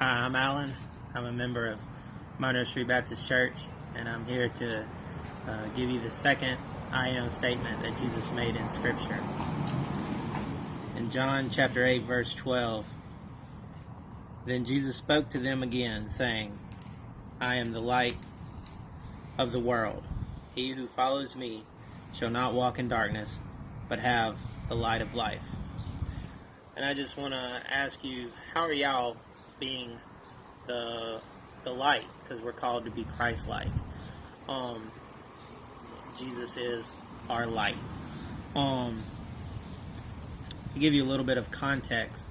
Hi, I'm Alan. I'm a member of Monroe Street Baptist Church, and I'm here to give you the second I am statement that Jesus made in Scripture. In John chapter 8, verse 12, then Jesus spoke to them again, saying, I am the light of the world. He who follows me shall not walk in darkness, but have the light of life. And I just want to ask you, how are y'all being the light? Because we're called to be Christ-like. Jesus is our light. To give you a little bit of context,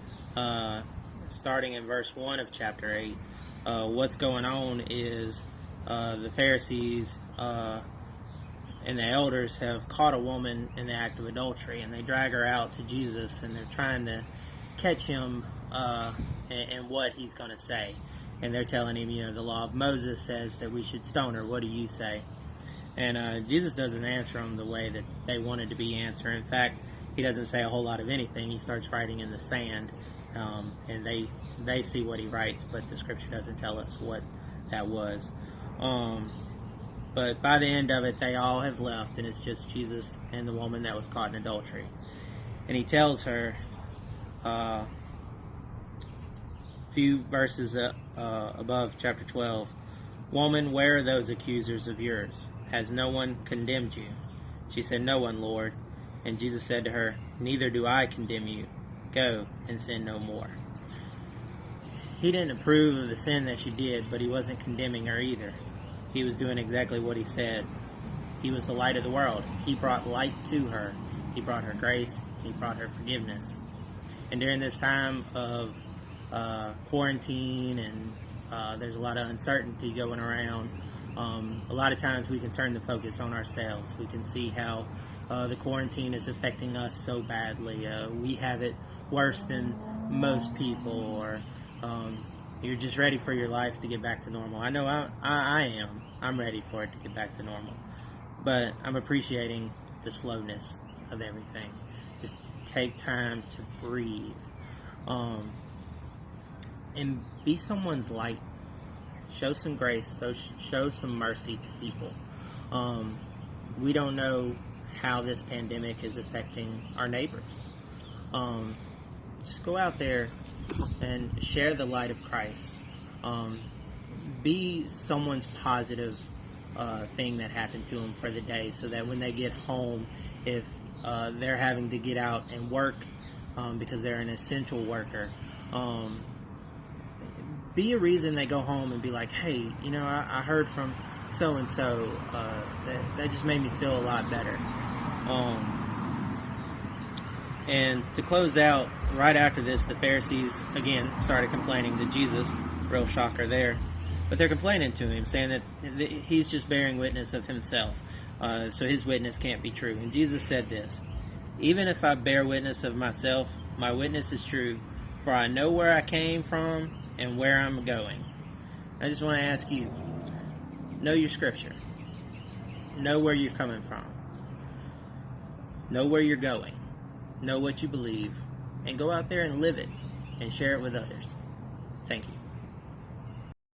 starting in verse 1 of chapter 8, what's going on is the Pharisees and the elders have caught a woman in the act of adultery, and they drag her out to Jesus, and they're trying to catch him and what he's going to say. And they're telling him, the law of Moses says that we should stone her. What do you say? And Jesus doesn't answer them the way that they wanted to be answered. In fact, he doesn't say a whole lot of anything. He starts writing in the sand, and they see what he writes, but the scripture doesn't tell us what that was. But by the end of it, they all have left, and it's just Jesus and the woman that was caught in adultery. And he tells her, a few verses above chapter 12, Woman, where are those accusers of yours? Has no one condemned you? She said, No one, Lord. And Jesus said to her, Neither do I condemn you. Go and sin no more. He didn't approve of the sin that she did, but he wasn't condemning her either. He was doing exactly what he said. He was the light of the world. He brought light to her. He brought her grace. He brought her forgiveness. And during this time of quarantine and there's a lot of uncertainty going around, a lot of times we can turn the focus on ourselves. We can see how the quarantine is affecting us so badly. We have it worse than most people, or you're just ready for your life to get back to normal. I know I am. I'm ready for it to get back to normal. But I'm appreciating the slowness of everything. Just take time to breathe. And be someone's light. Show some grace. Show some mercy to people. We don't know how this pandemic is affecting our neighbors. Just go out there and share the light of Christ. Be someone's positive thing that happened to them for the day, so that when they get home, if they're having to get out and work because they're an essential worker, be a reason they go home and be like, hey, I heard from so-and-so, that just made me feel a lot better. And to close out, right after this, the Pharisees, again, started complaining to Jesus. Real shocker there. But they're complaining to him, saying that he's just bearing witness of himself. So his witness can't be true. And Jesus said this, Even if I bear witness of myself, my witness is true, for I know where I came from and where I'm going. I just want to ask you, know your scripture. Know where you're coming from. Know where you're going. Know what you believe. And go out there and live it and share it with others. Thank you.